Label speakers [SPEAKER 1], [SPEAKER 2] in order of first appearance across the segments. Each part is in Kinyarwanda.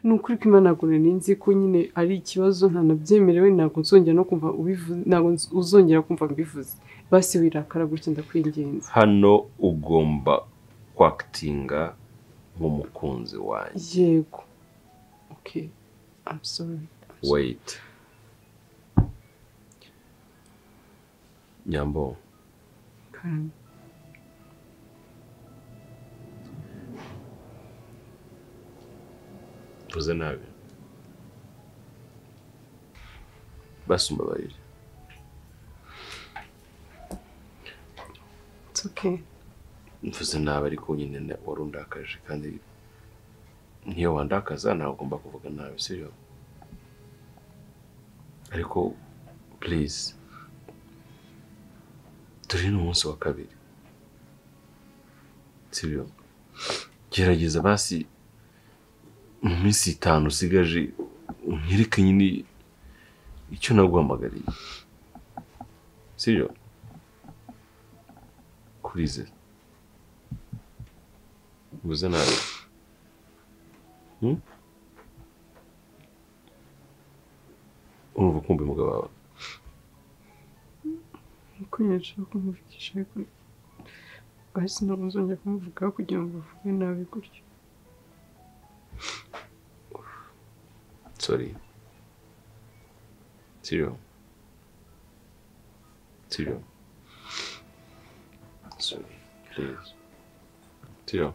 [SPEAKER 1] nukuri ko Imana nagure ninzi ko nyine ari ikibazo ntanabyemerewe ntabwo nzongera no kumva ubivuze ntabwo uzongera kumva mbivuze basi wirakara gutya ndakwingenza
[SPEAKER 2] hano ugomba kwakitinga nk'umukunzi wanjye
[SPEAKER 1] yego okay I'm sorry
[SPEAKER 2] wait Nyambo
[SPEAKER 1] Karen
[SPEAKER 2] Tuze nabi basumbabarira
[SPEAKER 1] It's okay
[SPEAKER 2] mvuze nabi ariko nyine warundakaje kandi niyo wandakaza ntabwo ugomba kuvuga nabi sibyo ariko please turi n'umunsi wa kabiri sibyo gerageza basi mu minsi 5 usigaje unyereke nyine icyo naguhamagariye sibyo kurize ubuze nabi urumva kumva umugabo wawe
[SPEAKER 1] kunyesha kumuvukisha ariko basi ntabwo nzongera kumuvugaho kugira ngo uvuge nabi gutyo
[SPEAKER 2] sorry Zero. Sorry, please. Zero.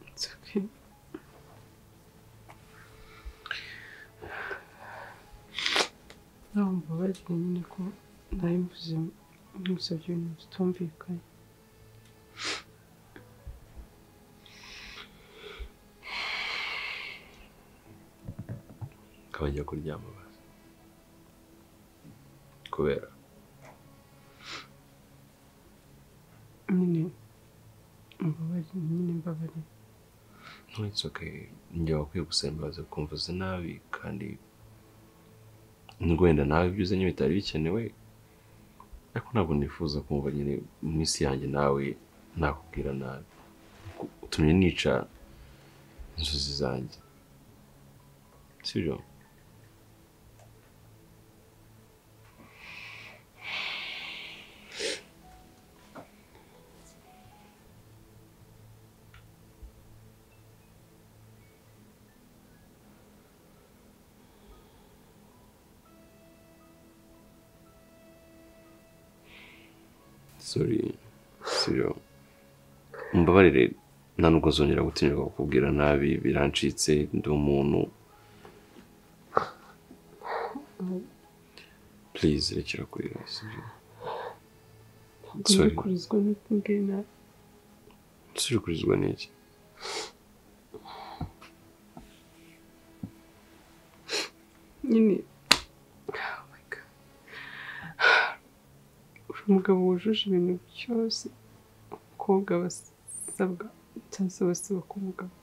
[SPEAKER 1] It's okay. Ntabwo mbabarira nyine ko nari mvuze musabye ibintu bitumvikanye
[SPEAKER 2] Kabajya kuryama basi kubera
[SPEAKER 1] nyine mbabarira
[SPEAKER 2] no it's okay njye wakwiye gusembaza kumvuza nabi kandi ngwenda nawe byuzanye bitari bikenewe ariko ntabwo nifuza kumva nyine mu minsi yanjye nawe nakubwira nabi utumye nica inzozi zanjye sibyo sorry sibyo mbabarire nta nubwo nzongera gutinyuka kukubwira nabi birancitse ndi umuntu please rekera kurira sibyo sorry
[SPEAKER 1] kurizwa n'ubwena
[SPEAKER 2] sorry kurizwa n'iki
[SPEAKER 1] nyine umugabo wujuje ibintu byose umukobwa basabwa cyangwa se basaba ku mugabo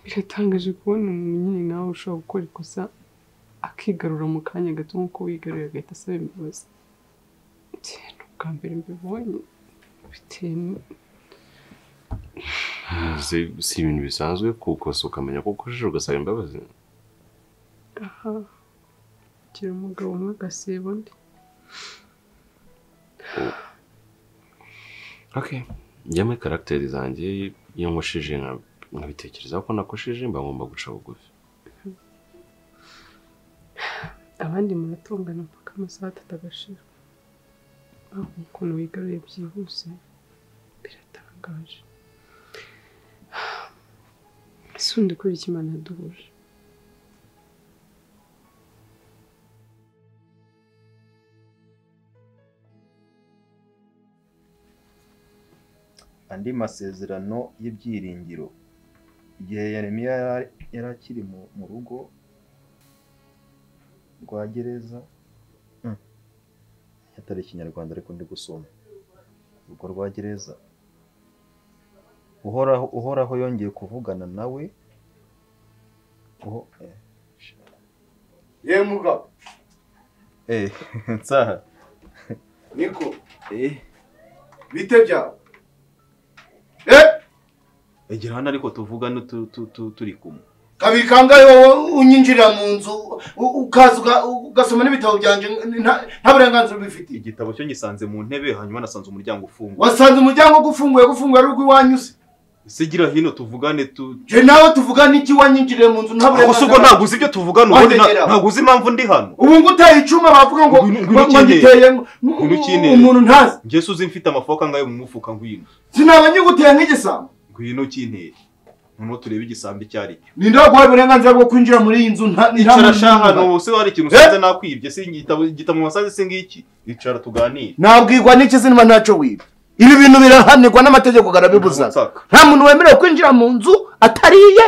[SPEAKER 1] biratangaje kubona umuntu nyine nawe ushobora gukora ikosa akigarura mu kanya gato nk'uko wigaruye agahita asaba imbabazi ni ubwa mbere mbibonye bitewe
[SPEAKER 2] si ibintu bisanzwe kukosa ukamenya ko ukojeje ugasaba imbabazi
[SPEAKER 1] aha gira umugabo umwe agaseba undi
[SPEAKER 2] okay njya muri karagiteri zanjye iyo nkoshije nkabitekereza ko nakosheje mba ngomba guca bugufi
[SPEAKER 1] abandi muratongana mpaka amasaha 3 agashira aho ukuntu wigaruye byihuse biratangaje sundi kuri Imana yaduhuje
[SPEAKER 3] andi masezerano y'ibyiringiro igihe Yeremiya yarakiri mu rugo rwa gereza yatari ikinyarwanda ariko ndi gusoma urwo rwa gereza uhoraho yongeye kuvugana nawe
[SPEAKER 4] ye mugabo
[SPEAKER 3] nsaha
[SPEAKER 4] niko bite byawe
[SPEAKER 3] egera hano ariko tuvugana turi kumwe
[SPEAKER 4] kabiri kangahe wowe unyinjirira mu nzu ukaza ugasoma n'ibitabo byanje nta burenganzira ubifite.
[SPEAKER 3] Igitabo cyo ngisanze mu ntebe hanyuma nasanze umuryango ufunguye.
[SPEAKER 4] Wasanze umuryango gufunguye ari urw'iwanyuze.
[SPEAKER 3] Sigira hino tuvugane
[SPEAKER 4] Je nawe tuvugane iki wanyinjiriye mu nzu nta burenganzira.
[SPEAKER 3] Gusugo ntaguzi ibyo tuvugana ubundi ntaguzi impamvu ndi hano.
[SPEAKER 4] Ubu ngutaye icuma bavuga ngo ngiteye umuntu ntazi.
[SPEAKER 3] Nje suzi mfite amafoka ngayo mu mufuka ngwino.
[SPEAKER 4] Sinaba nyiguteye nk'igisambo.
[SPEAKER 3] Ngwino kintere. Nuno turebe igisambo cyari cyo.
[SPEAKER 4] Ninda gwaye uburenganzira bwo kwinjira muri iyi nzu nta
[SPEAKER 3] hano se wari ikintu usanze nakwibye se igitabo wasanze se ngiki. Icara tuganire.
[SPEAKER 4] Nabwirwa n'iki sinima ntaco wiba. Ibi bintu birahanirwa n'amategeko garabibuza. Nta muntu wemerewe kwinjira mu nzu atariye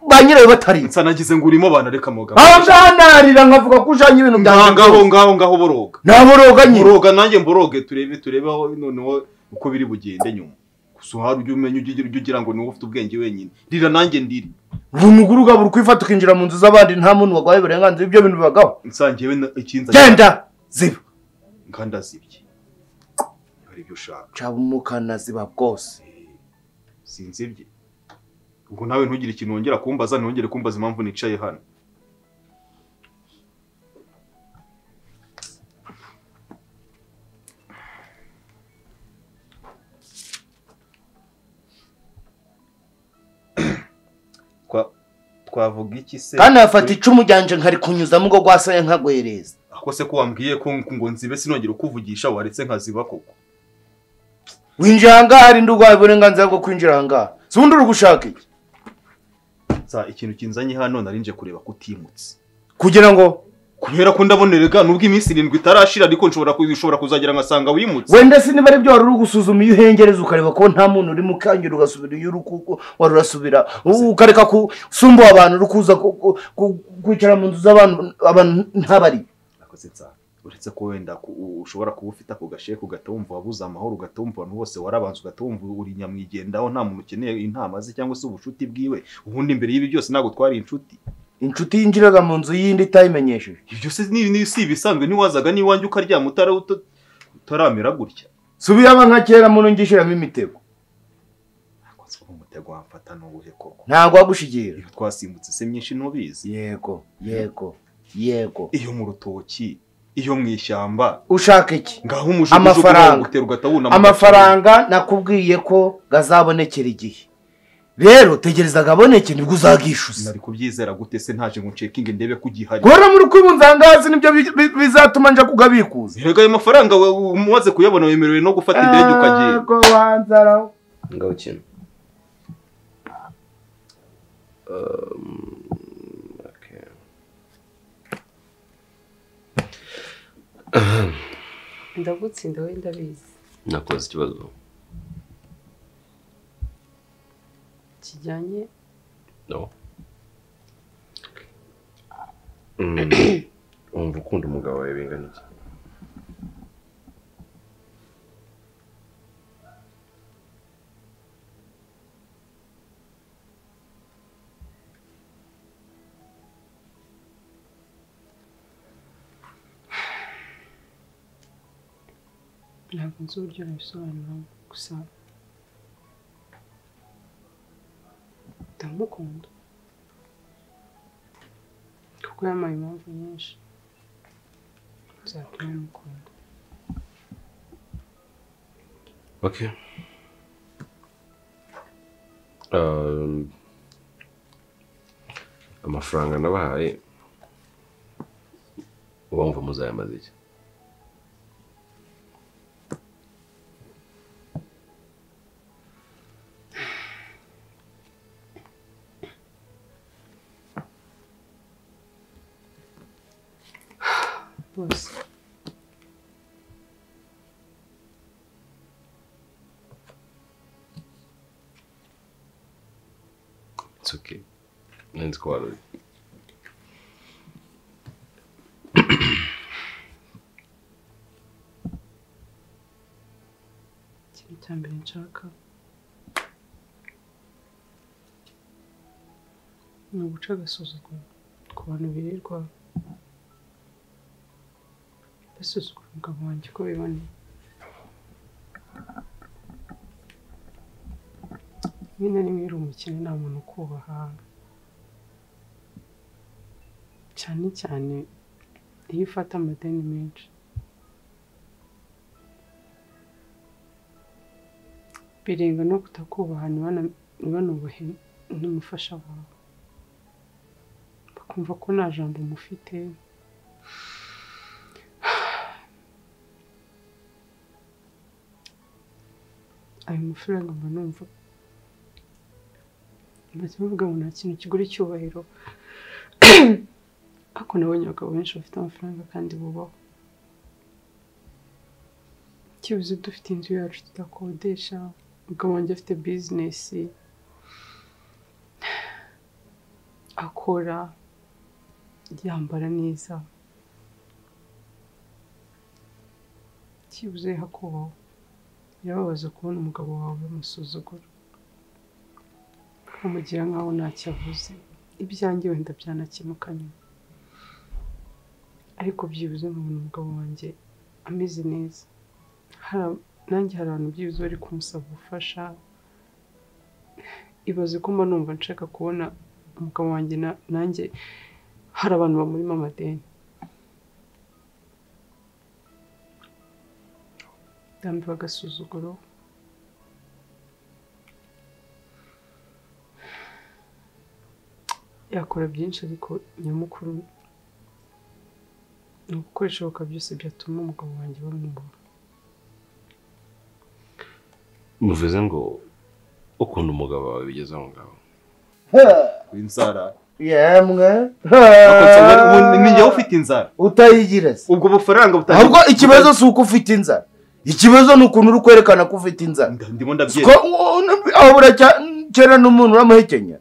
[SPEAKER 4] banyirayo batari.
[SPEAKER 3] Nsanagize ngo urimo bana reka moga.
[SPEAKER 4] Abanarira nkavuga ko ujanye ibintu
[SPEAKER 3] byanjye. Ngaho boroga.
[SPEAKER 4] Naboroga nyine.
[SPEAKER 3] Boroga nanjye mboroge turebe aho noneho uko biri bugende nyuma. Gusuhara ujye umenya ugira ngo ni wowe ufite ubwenge wenyine. Rira nanjye ndiri.
[SPEAKER 4] Umuguru ugabura kwifata ukinjira mu nzu z'abandi nta muntu wagwaye uburenganzira ibyo bintu bibagaho.
[SPEAKER 3] Nsangiwe ikinza.
[SPEAKER 4] Genda ziba.
[SPEAKER 3] Nganda zibye. Ibyo ushaka
[SPEAKER 4] cabumukana ziba bwose
[SPEAKER 3] sinzibye ubwo nawe ntugire ikintu wongera kumbaza ntongere kumbaza impamvu nicaye hano twavuga iki se
[SPEAKER 4] kandi afata icumu ryanje nkari kunyuzamo ngo gwasaya nkagwereza
[SPEAKER 3] ako se ko wambwiye ko ngo nzibe sinongera kuvugisha waretse nkaziba koko
[SPEAKER 4] winjira ngari ndugwaye uburenganzira bwo kwinjira ngaha sundi uri gushaka iki
[SPEAKER 3] ikintu kinzanye hano narinje kureba kutimutse
[SPEAKER 4] kugira ngo
[SPEAKER 3] kubera ko ndabonerega nubwo iminsi 7 itarashira ariko nshobora kuzagira ngasanga wimutse
[SPEAKER 4] wende se niba ari byo wari gusuzuma iyo uhengereza ukareba ko nta muntu uri mukangira ugasubira iyo urukuko warurasubira ukareka kusumba abantu rukuza kwicara mu nzu z'abantu ntabari
[SPEAKER 3] akosetsa uretse ko wenda ushobora kuba ufite ako gasheke ugatumva wabuza amahoro ugatumva abantu bose warabanze ugatumva uri nyamwigendaho nta muntu ukeneye intama ze cyangwa se ubushuti bwiwe ubundi imbere y'ibi byose nago twari inshuti
[SPEAKER 4] yinjiraga mu nzu yindi tayimenyesheje
[SPEAKER 3] ibyo se ni si bisanzwe ni wazaga ni wanjye ukaryama utaramera gutya
[SPEAKER 4] subiyama nka kera muntu ngishiramo imitego
[SPEAKER 3] akoze umutego wamfata n'ubuhe koko
[SPEAKER 4] ntago wagushigira
[SPEAKER 3] twasimbutse se myinshi ntubizi
[SPEAKER 4] yego
[SPEAKER 3] iyo mu rutoki iyo mwishyamba
[SPEAKER 4] ushaka iki
[SPEAKER 3] ngaho umujugujugu
[SPEAKER 4] amafaranga nakubwiye ko gazabonekera igihe rero tegereza gaboneke nibwo uzagishuza
[SPEAKER 3] nari kubyizera gute se ntaje ngo checking ndebe kugihari
[SPEAKER 4] gora muri kwibunzangazi nibyo bizatuma nja kugabikuza
[SPEAKER 3] rega ayo mafaranga umuwaze kuyabona wemerewe no gufata indege ukagiye
[SPEAKER 4] ko wanzara
[SPEAKER 2] ngaho kintu
[SPEAKER 1] ndagutsinda we ndabizi
[SPEAKER 2] nakoze ikibazo
[SPEAKER 1] kijyanye
[SPEAKER 2] no umva ukunda umugabo wawe bingana iki
[SPEAKER 1] ntabwo nzi uburyo nabisobanura gusa ndamukunda kuko yampaye impamvu nyinshi zatuma mukunda.
[SPEAKER 2] Okay. Amafaranga nabahaye wumva muzayamaze iki?
[SPEAKER 1] Boss.
[SPEAKER 2] It's okay. Let's go out.
[SPEAKER 1] Ikintu cya mbere nshaka ni uguca agasuzuguro ku bantu birirwa basuzugura umugabo wanjye uko biboneye. rimwe na rimwe uri umukene nta muntu ukubaha cyane cyane iyo ufata amadeni menshi birenga no kutakubaha ntibanubahe n'umufasha wawe bakumva ko nta jambo mufite ayo mafaranga mba numva bavuga ngo nta kintu kigura icyubahiro ariko nabonye abagabo benshi bafite amafaranga kandi bubaho kibuze dufite inzu yacu tudakodesha umugabo wanjye afite bizinesi akora yambara neza kibuze hakubaho birababaza kubona umugabo wawe bamusuzugura ukamugira nkaho ntacyo avuze ibyanjye wenda byanakemuka nyuma ariko byibuze nkabona umugabo wanjye ameze neza nanjye hari abantu byibuze bari kumusaba ubufasha ibaze ko mba numva nshaka kubona umugabo wanjye nanjye hari abantu bamurimo amadeni ndambiwe agasuzuguro yakora byinshi ariko nyamukuru ni ugukora ibishoboka byose byatuma umugabo wanjye bamwubaha
[SPEAKER 2] muvuze ngo ukunda umugabo wawe bigeze aho ngaho
[SPEAKER 3] w'inzara
[SPEAKER 4] yemwe
[SPEAKER 3] ninjye ufite inzara
[SPEAKER 4] utayigira se
[SPEAKER 3] ubwo bufaranga butagira
[SPEAKER 4] ahubwo ikibazo si uko ufite inzara ikibazo ni ukuntu uri kwerekana ko ufite inzara
[SPEAKER 3] ndimo ndabyera
[SPEAKER 4] aho buracyera n'umuntu uramuhekenya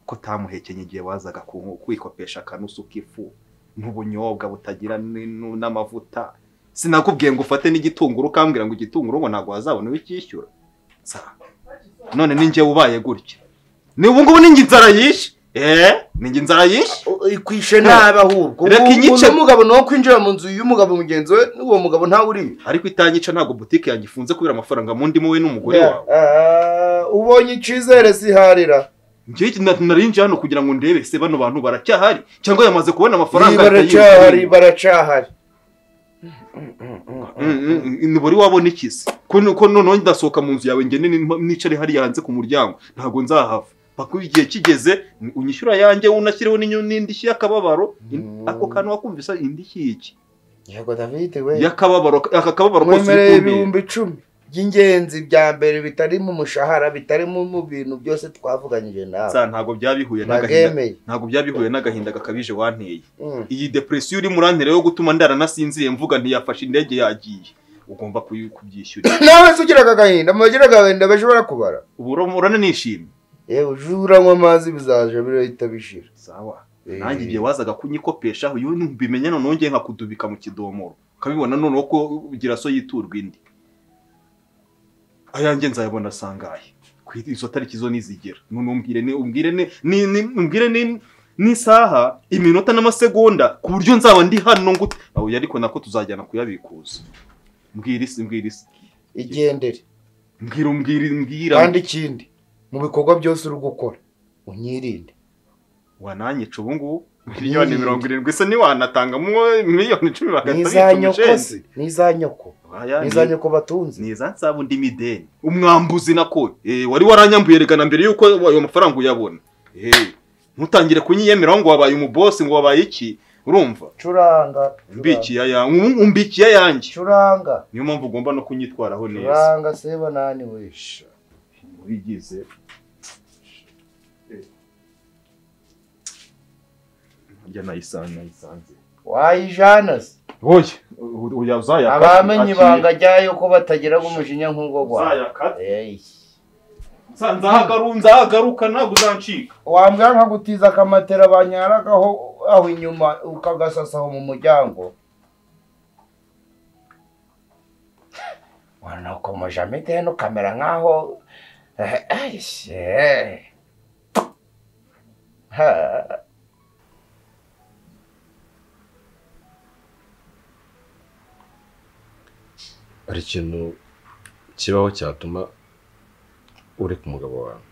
[SPEAKER 3] ko tamuhekenye igihe wazaga kwikopesha akanusu k'ifu n'ubunyobwa butagira n'amavuta sinakubwiye ngo ufate n'igitunguru ukambwira ngo igitunguru ngo ntabwo wazabona ubikishyura none ninjye ubaye gutya ni ubu ngubu ninjye inzara yishe ninjye inzara yishe
[SPEAKER 4] ikwishe nabi ahubwo
[SPEAKER 3] reka inyice
[SPEAKER 4] umugabo no kwinjira mu nzu y'umugabo mugenzi we n'uwo mugabo ntawe uriyo
[SPEAKER 3] ariko itanyica ntabwo butike yanjye ifunze kubera amafaranga mu ndimo we n'umugore wawe
[SPEAKER 4] ubonye icyizere siharira
[SPEAKER 3] njye narinje hano kugira ngo ndebe se bano bantu baracyahari cyangwa yamaze kubona amafaranga
[SPEAKER 4] baracahari
[SPEAKER 3] niburi wabona ikisi ko noneho ndasohoka mu nzu yawe ngene nicare hariya hanze ku muryango ntabwo nzahava paka igihe kigeze unyishyura yanjye unashyireho n'indishyi y'akababaro ako kantu wakumvisa indishyi iki
[SPEAKER 4] yego David we
[SPEAKER 3] y'akababaro aka kababaro
[SPEAKER 4] kose ibihumbi 10 by'ingenzi bya mbere bitari mu mushahara bitari mu bintu byose twavuganyije nawe
[SPEAKER 3] ntabwo byabihuye n'agahinda ntabwo byabihuye n'agahinda gakabije wanteye iyi depression uri murantere yo gutuma ndaranasinziye mvuga ntiyafashe indege yagiye ugomba kubyishyura
[SPEAKER 4] nawe sugira agahinda mugira agahinda bashobora kubara
[SPEAKER 3] urana nishimye
[SPEAKER 4] yewe ujuranywa amazi bizaje birahita bishira
[SPEAKER 3] sawa nanjye igihe wazaga kunyikopesha uyu bimenye none ngiye nkakudubika mu kidomoro ukabibona none ko ugira so yiturwa indi ayanjye nzayabona sangaye izo tariki zo nizigera none umbwire n'isaha iminota n'amasegonda ku buryo nzaba ndi hano ngo aho ariko nako tuzajyana kuyabikuza mbwira isi
[SPEAKER 4] igendere
[SPEAKER 3] mbwira
[SPEAKER 4] kandi ikindi mu bikorwa byose uri gukora unyirinde
[SPEAKER 3] wananyica ubu ngubu miliyoni 70 se niwanatanga miliyoni 10 bagatabitse
[SPEAKER 4] nizanyoko batunze
[SPEAKER 3] nizansaba undi mideni umwambuzi nako wari waranyambuye regana mbere yuko ayo mafaranga uyabona ntutangire kunyiyemera ngo wabaye umuboss ngo wabaye iki urumva
[SPEAKER 4] curanga
[SPEAKER 3] umbikiye yanjye
[SPEAKER 4] curanga
[SPEAKER 3] niyo mpamvu ugomba no kunyitwaraho neza
[SPEAKER 4] curanga seba nani wisha
[SPEAKER 3] wigize njya nayisanze
[SPEAKER 4] wayijana se
[SPEAKER 3] oya uzayaka
[SPEAKER 4] abamenye ibanga ryayo ko batagira umujinya nk'ubwo gwa
[SPEAKER 3] nzahagaruka ntabwo uzancika
[SPEAKER 4] wambwira nkagutiza akamatera banyaragaho aho inyuma ukagasasaho mu muryango wana ukomeje amiteno kamera nkaho
[SPEAKER 2] hari ikintu kibaho cyatuma ureka umugabo wawe.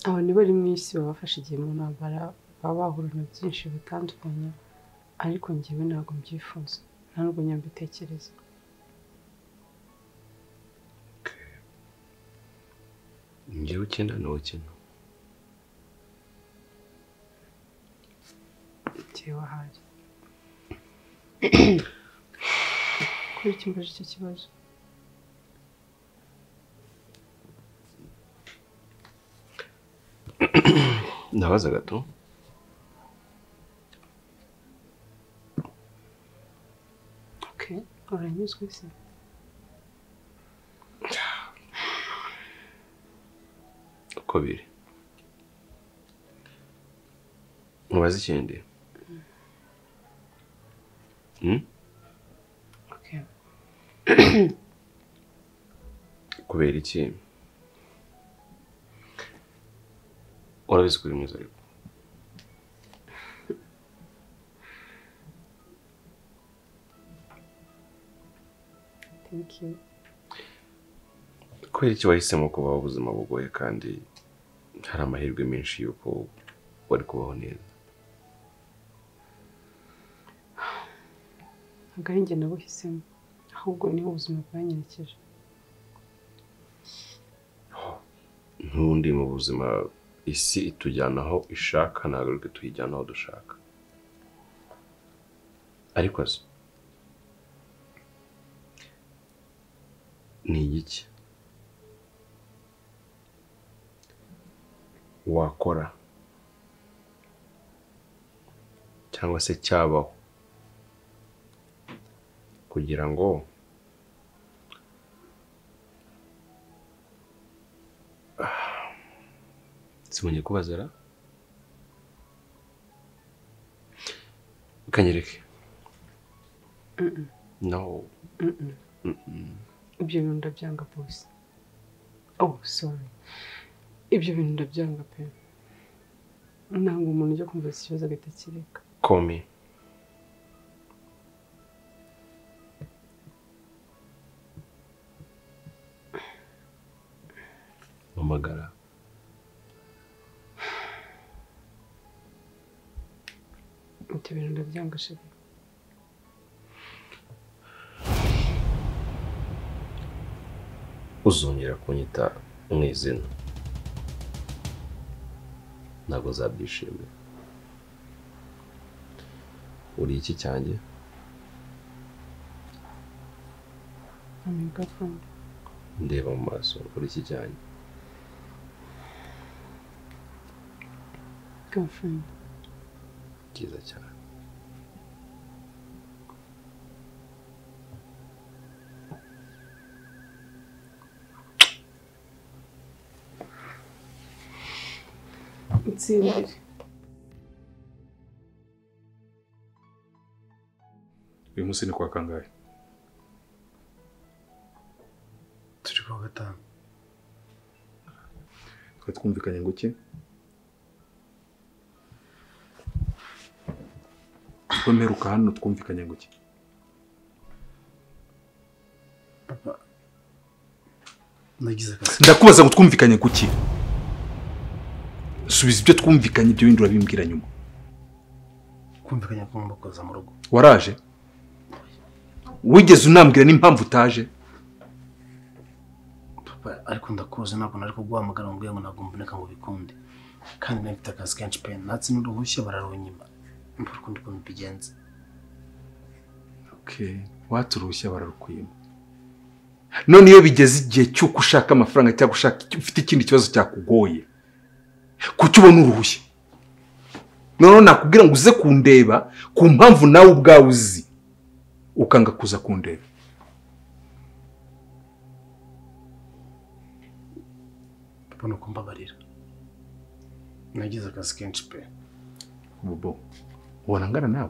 [SPEAKER 1] abantu bari mu isi baba bafashe igihe mu ntambara baba bahura na byinshi bitandukanye ariko njyewe ntabwo mbyifuza nta nubwo nyambitekereza.
[SPEAKER 2] njyewe ukina nawe ukina.
[SPEAKER 1] njyewe ahari kuri iki mbaje icyo kibazo.
[SPEAKER 2] ndabaza gato.
[SPEAKER 1] Okay, uranyuzwe se?
[SPEAKER 2] uko biri. mubaze ikindi.
[SPEAKER 1] Okay.
[SPEAKER 2] kubera iki urabizi kuri mwiza ariko
[SPEAKER 1] Thank you.
[SPEAKER 2] kubera iki wahisemo kubaho ubuzima bugoye kandi hari amahirwe menshi yuko wari kubaho neza?
[SPEAKER 1] ntabwo ari njye nabuhisemo ahubwo niho ubuzima bwanyerekeje.
[SPEAKER 2] ntundi mu buzima isi itujyana aho ishaka ntabwo ariko tuyijyana aho dushaka. ariko se ni iki wakora cyangwa se cyabaho kugira ngo simonye kubazara ukanyereke? no.
[SPEAKER 1] ibyo bintu ndabyanga boss. Oh sorry, ibyo bintu ndabyanga pe. ntabwo umuntu ujya kumva ikibazo agahita kireka.
[SPEAKER 2] komi mamagara.
[SPEAKER 1] ibyo bintu ndabyanga shaka.
[SPEAKER 2] uzongera kunyita mu izina ntabwo zabyishimira. uri iki cyanjye?
[SPEAKER 1] I'm your girlfriend.
[SPEAKER 2] ndeba mu maso. uri iki cyanjye?
[SPEAKER 1] Girlfriend.
[SPEAKER 2] byiza cyane.
[SPEAKER 1] Utsindire.
[SPEAKER 5] uyu munsi ni kwa kangahe?
[SPEAKER 4] turi kwa gatanu.
[SPEAKER 5] twari twumvikanye ngo iki? mperuka hano twumvikanye ngo iki?
[SPEAKER 4] papa nagize akazi.
[SPEAKER 5] ndakubaza ngo twumvikanye ku ki? subiza ibyo twumvikanye, ibyo bindi urabimbwira nyuma.
[SPEAKER 4] kumvikanye ko ngomba kuza mu rugo.
[SPEAKER 5] waraje? wigeze unambwira n'impamvu utaje?
[SPEAKER 4] papa ariko ndakuze ntabwo nari kuguhamagara ngo ngo ntabwo mboneka ngo bikunde kandi nafite akazi kenshi pe natse n'uruhushya bararunyima mbura ukundi kuntu bigenze.
[SPEAKER 5] Okay, waturushya bararukwima. none iyo bigeze igihe cy'uko ushaka amafaranga cyangwa ushaka ufite ikindi kibazo cyakugoye kuki ubona uruhushya? none nakubwira ngo uze kundeba ku mpamvu nawe ubwawe uzi ukanga kuza kundeba.
[SPEAKER 4] papa nuko mbabarira nagize akazi kenshi pe.
[SPEAKER 5] bobo ubona ngana nawe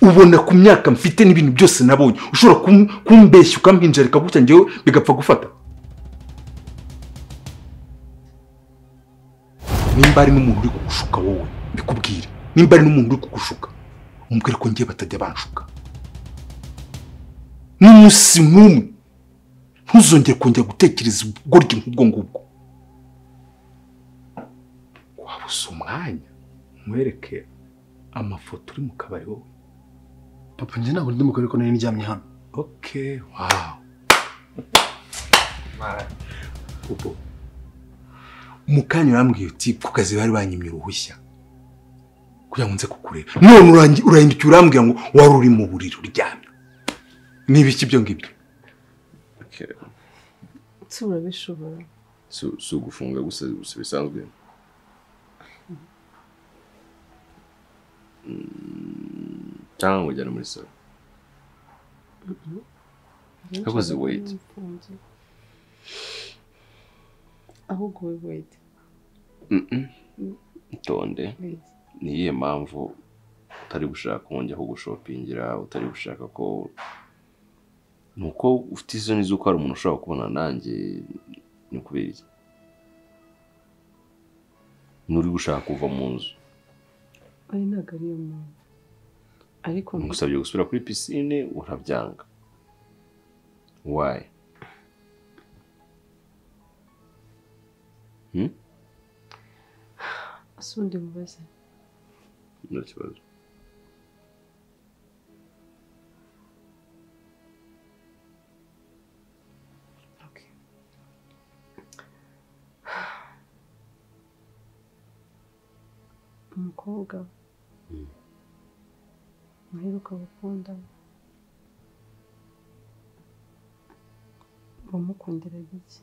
[SPEAKER 5] ubona ku myaka mfite n'ibintu byose nabonye ushobora kumbeshya ukampinjarika gutya njyewe bigapfa gufata? nimba ari n'umuntu uri kugushuka wowe mbikubwire, nimba ari n'umuntu uri kugushuka umubwire ko ngiye batajya banshuka. N'umunsi n'umwe ntuzongere kongera gutekereza ubugoryi nk'ubwo ngubwo. Wabuze umwanya nkwereke amafoto uri mu kabari wowe.
[SPEAKER 6] Papa njye ntabwo ndi mu kabari ko nari ndyamye hano.
[SPEAKER 5] Okay, wow. Ubu umukanya urambwiye uti ku kazi bari banyimye uruhushya kugira ngo nze kukureba, none urahindukira urambwira ngo wari uri mu buriri uryamye. Niba iki byo ngibyo
[SPEAKER 1] urabishobora
[SPEAKER 2] si ugufunga gusa bisanzwe. Cyangwa ngo ujyane muri salo. Akoze wait.
[SPEAKER 1] ahubwo wait.
[SPEAKER 2] Itonde. Ni iyihe mpamvu utari gushaka kongera kugushopingira, utari gushaka ko nuko ufite isoni z'uko hari umuntu ushobora kubona nanjye ni kubera iki? Nuri gushaka kuva mu nzu.
[SPEAKER 1] Ari ntabwo ariyo mpamvu. Ariko
[SPEAKER 2] ngusabye gusubira kuri piscine urabyanga. Why?
[SPEAKER 1] Asundi mubaze.
[SPEAKER 2] Nta kibazo.
[SPEAKER 1] Okay. Umukobwa muheruka gukunda wamukundira iki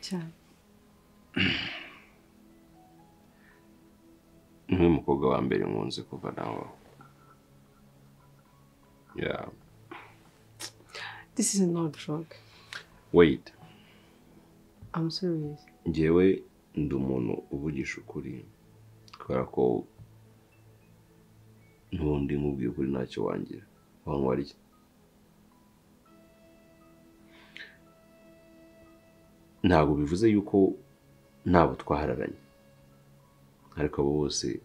[SPEAKER 1] cyane?
[SPEAKER 2] Niwe mukobwa wa mbere nkunze kuva nawe. Yeah.
[SPEAKER 1] This is not a joke.
[SPEAKER 2] Wait.
[SPEAKER 1] I'm serious.
[SPEAKER 2] Njyewe ndi umuntu uvugisha ukuri kubera ko ntundi mubwiye ukuri ntacyo wangira. Wangwara iki? Ntabwo bivuze yuko nabo twahararanye, ariko abo bose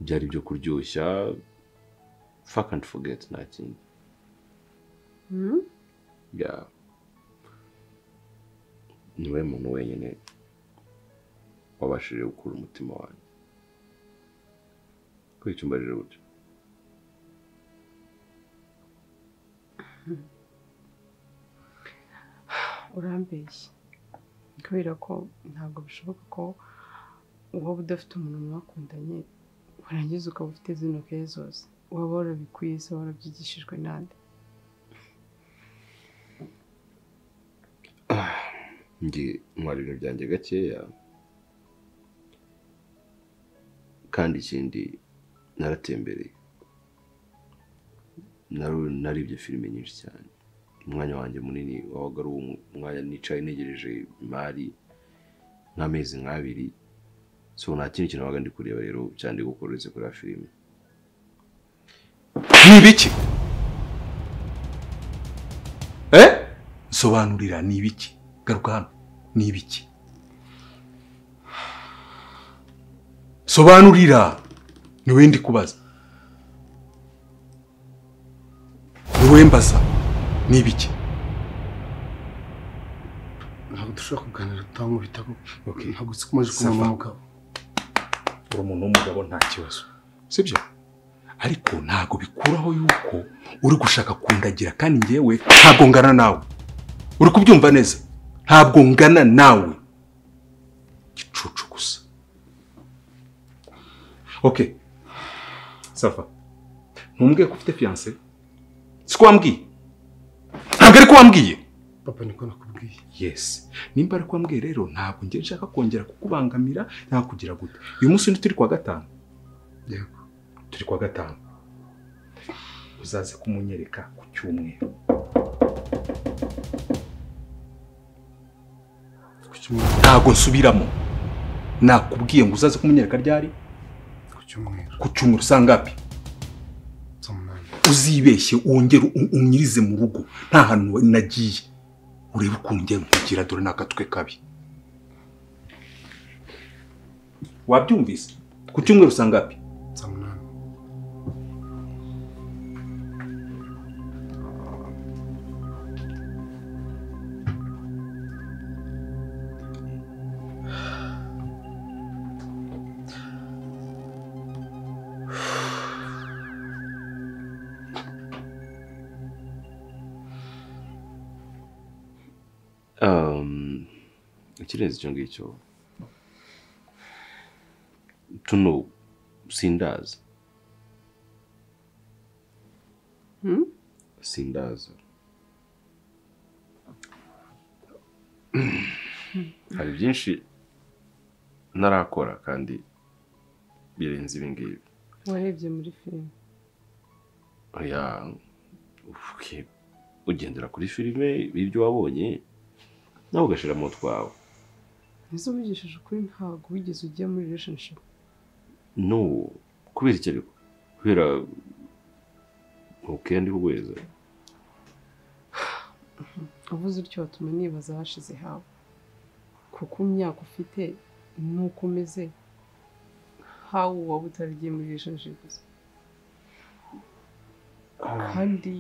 [SPEAKER 2] byari byo kuryoshya. Fuck and forget nta kindi. Yeah. Niwe muntu wenyine wabashije gukura umutima wanjye. Kuki umbarije gutyo?
[SPEAKER 1] Urambeshye kubera ko ntabwo bishoboka ko waba udafite umuntu mwakundanye warangiza ukaba ufite zino keye zose. Waba warabikwiye se warabyigishijwe nande?
[SPEAKER 2] Nge ntwara ibintu byanjye gakeya, kandi ikindi naratembereye, naribye filime nyinshi cyane. Umwanya wanjye munini wabaga ari umwanya nicaye negereje imari nk'amezi nk'abiri. So nta kindi kintu wabaga ndi kureba rero cyane ndi gukora uretse kureba filime.
[SPEAKER 5] Ni ibiki? Sobanurira ni ibiki? Garuka hano. Ni ibiki? Sobanurira. Ni wendi kubaza. Ni wembaza. Ni ibiki?
[SPEAKER 6] Ntabwo dushobora kuganira utankubita ko.
[SPEAKER 5] Okay.
[SPEAKER 6] Ntabwo sikumaje kumenya umugabo.
[SPEAKER 5] Uri umuntu w'umugabo nta kibazo. Sibyo? Ariko ntago bikuraho yuko uri gushaka kundagira kandi ngewe ntabwo ngana nawe. Uri kubyumva neza? Ntabwo ngana nawe. Gicucu gusa. Okay. Safa. Ntumbwiye ko ufite fiancé? Siko wambwiye? Ntabwo ari ko wambwiye?
[SPEAKER 6] Papa niko nakubwiye.
[SPEAKER 5] Yes. Nimba ari ko wambwiye rero ntabwo ngiye nshaka kongera kukubangamira nta kugira gute. Uyu munsi ni turi kwa gatanu.
[SPEAKER 6] Yego.
[SPEAKER 5] Turi kwa gatanu. Uzaze kumunyereka ku cyumweru. Ntago nsubiramo. Nakubwiye ngo uzaze kumunyereka ryari? Ku cyumweru sangapi? Uzibeshye wongere unyirize mu rugo nta hantu nagiye. Urebe ukuntu ngiye nkugira dore nakatwe kabi. wabyumvise ku cyumweru usangapi
[SPEAKER 6] saa munani.
[SPEAKER 2] ikirenze icyo ngicyo tuno sindaza sindaza hari byinshi narakora kandi birenze ibi ngibi.
[SPEAKER 1] warebye muri filime?
[SPEAKER 2] oya ugendera kuri filime ibyo wabonye nawe ugashiramo twawe.
[SPEAKER 1] ese uvugishije ukuri ntabwo wigeze ujya muri relationship?
[SPEAKER 2] no, kubera iki ariko? kubera ndi kugweza.
[SPEAKER 1] uvuze utyo watuma nibaza hashize hawe, kuko imyaka ufite nuko umeze hawe waba utaragiye muri relationship gusa. kandi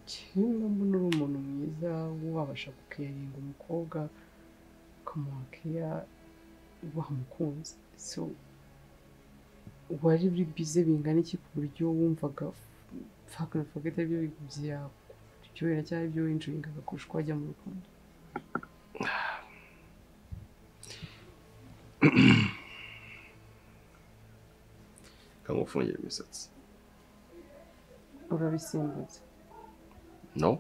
[SPEAKER 1] kimwe mbona uri umuntu mwiza wabasha gukeyaringa umukobwa ukamuha keya wamukunze. so wari uri bize bingana iki ku buryo wumvaga fuck and forget ibyo byakuryohera cyangwa ibyo winjoyingaga kurusha uko wajya mu rukundo?
[SPEAKER 2] Kamufungire imisatsi.
[SPEAKER 1] urabisimbutse?
[SPEAKER 2] No.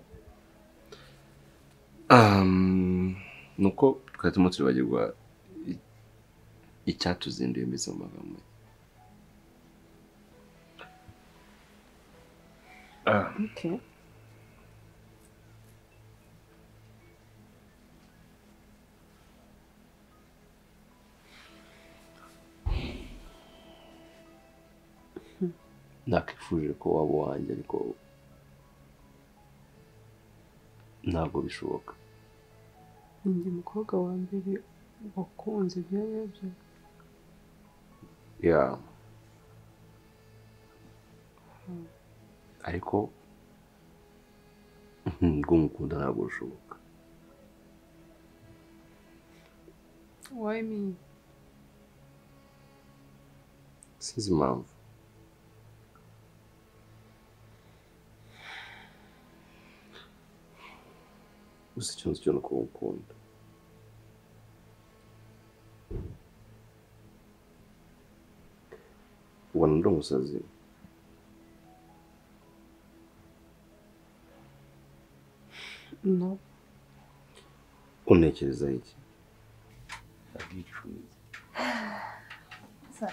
[SPEAKER 2] nuko twari turimo turibagirwa icyatuzinduye mbese mu magambo.
[SPEAKER 1] Okay.
[SPEAKER 2] nakifuje ko waba wanjye ariko ntabwo bishoboka.
[SPEAKER 1] Ndi umukobwa wa mbere wakunze byarabyo.
[SPEAKER 2] Yeah. ariko ngo mukunda ntabwo bishoboka.
[SPEAKER 1] Why me?
[SPEAKER 2] Sinzi impamvu. gusa icyo nzi cyo ni uko ngukunda. ubona ndi umusazi?
[SPEAKER 1] No.
[SPEAKER 2] untekereza iki?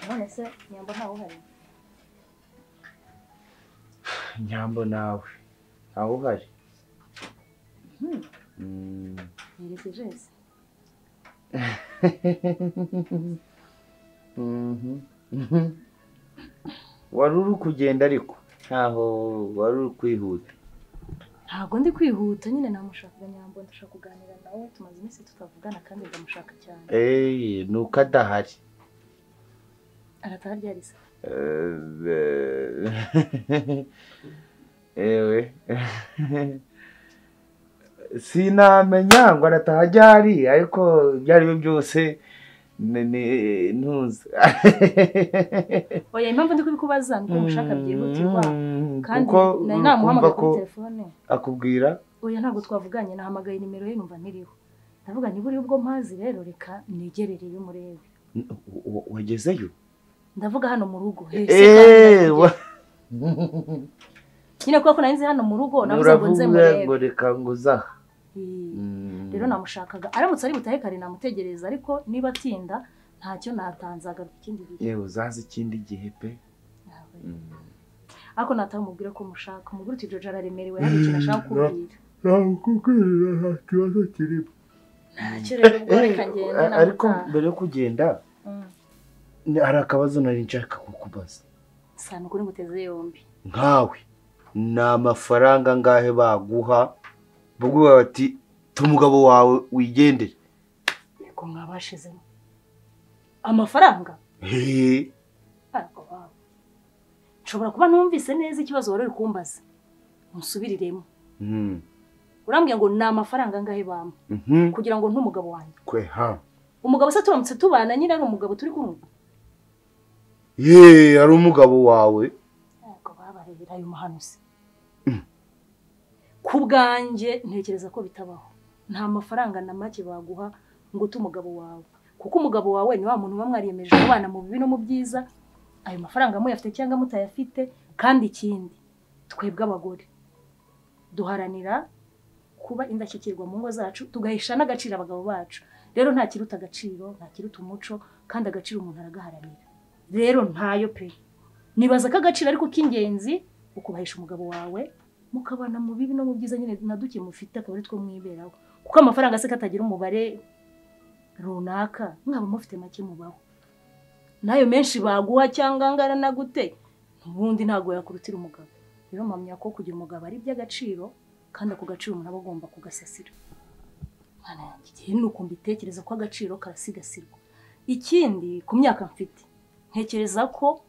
[SPEAKER 7] none se nyambo ntawe uhari?
[SPEAKER 4] nyambo nawe ntawe uhari?
[SPEAKER 7] Ngerekeje se.
[SPEAKER 4] wari uri kugenda ariko ntaho wari uri kwihuta?
[SPEAKER 7] Ntabwo ndi kwihuta, nyine namushakaga nyambo, ndashaka kuganira nawe, tumaze iminsi tutavugana kandi ndamushaka cyane.
[SPEAKER 4] nuko adahari.
[SPEAKER 7] Arataha ryari se?
[SPEAKER 4] ewe sinamenya ngo arataha ryari, ariko byari byo byose ntuzi.
[SPEAKER 7] oya impamvu ndi kubikubaza nuko mushaka byihutirwa kandi
[SPEAKER 4] kuko
[SPEAKER 7] nari namuhamagaye kuri telefone
[SPEAKER 4] akubwira.
[SPEAKER 7] oya ntabwo twavuganye, nahamagaye nimero ye numva ntiriho, ndavuga ni buri ubwo mpazi rero reka nigerereye umurebe.
[SPEAKER 4] wagezeyo?
[SPEAKER 7] ndavuga hano mu rugo hese nyine kuko nanze hano mu rugo navuze ngo nze murebe
[SPEAKER 4] ngo reka nguzaha.
[SPEAKER 7] rero namushakaga, aramutse ari butahe kare namutegereza, ariko niba atinda ntacyo natanzaga ikindi gihe.
[SPEAKER 4] yewe uzaza ikindi gihe pe.
[SPEAKER 7] ariko natamubwira ko mushaka, umuguru uti Jojo araremerewe, hari ikintu ashaka kubwira.
[SPEAKER 4] nakubwira nta kibazo kirimo.
[SPEAKER 7] ntacyo rero ubwo reka ngende.
[SPEAKER 4] ariko mbere yo kugenda hari akabazo nari nshaka kukubaza.
[SPEAKER 7] sana ukuri nguteze yombi.
[SPEAKER 4] nkawe ni amafaranga angahe baguha baguha bati tumugabo wawe wigendere?
[SPEAKER 7] yego mwabashizemo. amafaranga
[SPEAKER 4] He.
[SPEAKER 7] ariko baba nshobora kuba numvise neza ikibazo wari uri kumbaza musubiriremo urambwiye ngo ni amafaranga angahe bampa kugira ngo ntumugabo wanjye
[SPEAKER 4] Kwe ha.
[SPEAKER 7] umugabo se turamutse tubana nyine ari umugabo turi kumwe
[SPEAKER 4] Ye, ari umugabo wawe.
[SPEAKER 7] ariko baba rero ayo muhanuzi ku bwanjye ntekereza ko bitabaho nta mafaranga na make baguha ngo umugabo wawe kuko umugabo wawe ni wa muntu uba mwariyemeje kubana mu bibi no mu byiza ayo mafaranga muyafite cyangwa mutayafite kandi ikindi twebwe abagore duharanira kuba indashyikirwa mu ngo zacu tugahisha n'agaciro abagabo bacu rero nta kiruta agaciro nta kiruta umuco kandi agaciro umuntu aragaharanira rero ntayo pe nibaza ko agaciro ariko k'ingenzi ukubahisha umugabo wawe mukabana mu bibi no mu byiza nyine na duke mufite akaba ari two mwiberaho kuko amafaranga se katagira umubare runaka mwaba mufite make mubaho nayo menshi baguha cyangwa angana na gute ubundi ntago yakurutira umugabo rero mpamya ko kugira umugabo ari iby'agaciro kandi ako gaciro umuntu aba agomba kugasasira mwana yanjye igihe nuko mbitekereza ko agaciro karasigasirwa ikindi ku myaka mfite ntekereza ko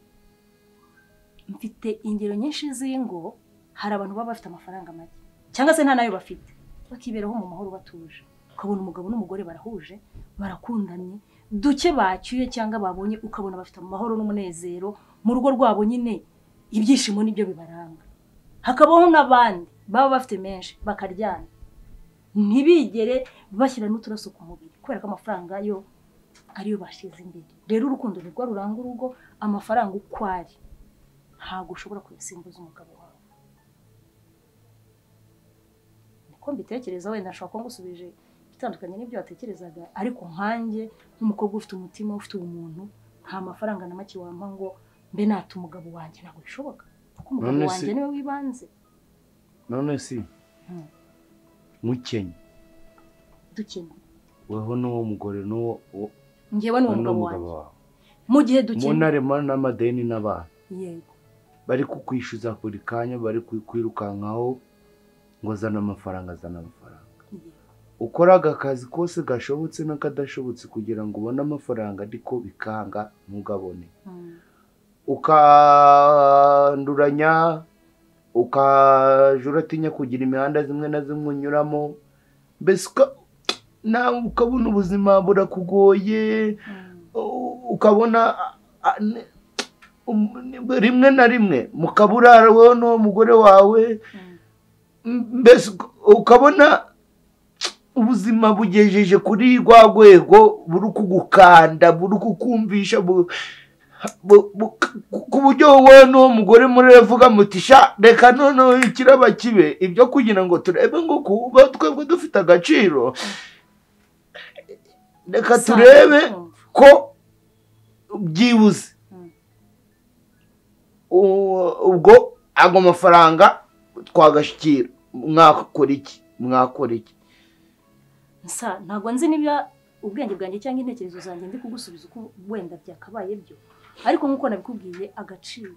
[SPEAKER 7] mfite ingero nyinshi z'ingo hari abantu baba bafite amafaranga make cyangwa se nta nayo bafite bakiberaho mu mahoro batuje ukabona umugabo n'umugore barahuje barakundanye duke bacyuye cyangwa babonye ukabona bafite amahoro n'umunezero mu rugo rwabo nyine ibyishimo nibyo bibaranga hakabaho n'abandi baba bafite menshi bakaryana ntibigere bashyira n'uturaso ku mubiri kubera ko amafaranga yo ariyo bashize imbere rero urukundo nirwo ruranga urugo amafaranga uko ari ntabwo ushobora kuyasimbuza umugabo wawe niko mbitekereza wenda nshobora kuba ngusubije bitandukanye n'ibyo watekerezaga ariko nkanjye nk'umukobwa ufite umutima ufite ubumuntu nta mafaranga na make wampa ngo mbe nata umugabo wanjye ntabwo bishoboka kuko umugabo wanjye niwe wibanze
[SPEAKER 4] none si mukenye
[SPEAKER 7] dukenye
[SPEAKER 4] weho n'uwo mugore n'uwo
[SPEAKER 7] ngewe ni umugabo wawe mu gihe dukenye
[SPEAKER 4] munarema n'amadeni n'abana
[SPEAKER 7] yego
[SPEAKER 4] bari kukwishyuza buri kanya bari kwirukankaho ngo zana amafaranga ukoraga akazi kose gashobotse n'akadashobotse kugira ngo ubone amafaranga ariko bikanga ntugabone ukanduranya ukajya uratinya kugira imihanda zimwe na zimwe unyuramo mbese nawe ukabona ubuzima burakugoye ukabona rimwe na rimwe mukaburara wowe n'uwo mugore wawe mbese ukabona ubuzima bugejeje kuri rwa rwego buri kugukanda buri kukumvisha ku buryo wowe n'uwo mugore muravuga muti sha reka noneho ikiraba kibe ibyo kugira ngo turebe ngo kuba twebwe dufite agaciro reka turebe ko byibuze ubwo ago mafaranga twagashyikira mwakora iki
[SPEAKER 7] ntabwo nzi niba ubwenge bwanjye cyangwa intekerezo zanjye ndi kugusubiza uko wenda byakabaye byo ariko nk'uko nabikubwiye agaciro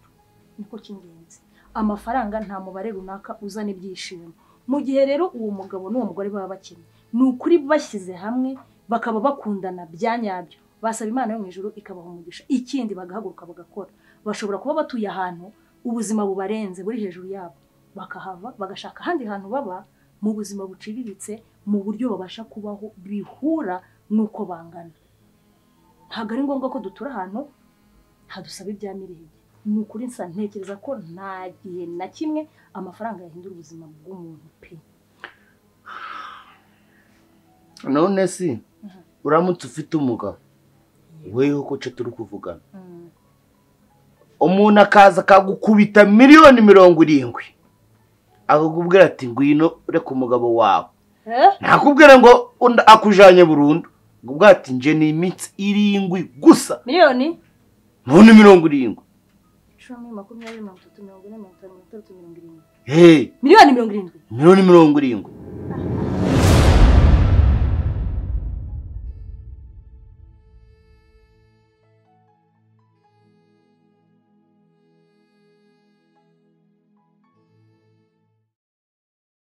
[SPEAKER 7] niko cy'ingenzi amafaranga nta mubare runaka uzana ibyishimo mu gihe rero uwo mugabo n'uwo mugore baba bakennye ni ukuri bashyize hamwe bakaba bakundana bya nyabyo basaba Imana yo mu ijuru ikabaha umugisha ikindi bagahaguruka bagakora bashobora kuba batuye ahantu ubuzima bubarenze buri hejuru yabo bakahava bagashaka ahandi hantu baba mu buzima buciriritse mu buryo babasha kubaho bihura nuko bangana ntabwo ari ngombwa ko dutura ahantu hadusaba ibya mirenge ni ukuri ntekereza ko nta gihe na kimwe amafaranga yahindura ubuzima bw'umuntu pe
[SPEAKER 4] none si uramutse ufite umugabo weho ko turi kuvugana umuntu akaza akagukubita 70,000,000 akakubwira ati ngwino reka umugabo wawe ntakubwira ngo akujanye burundu ubwo ati nje ni imitsi 7 gusa
[SPEAKER 7] miliyoni
[SPEAKER 4] none 70
[SPEAKER 7] miliyoni 70
[SPEAKER 4] miliyoni 70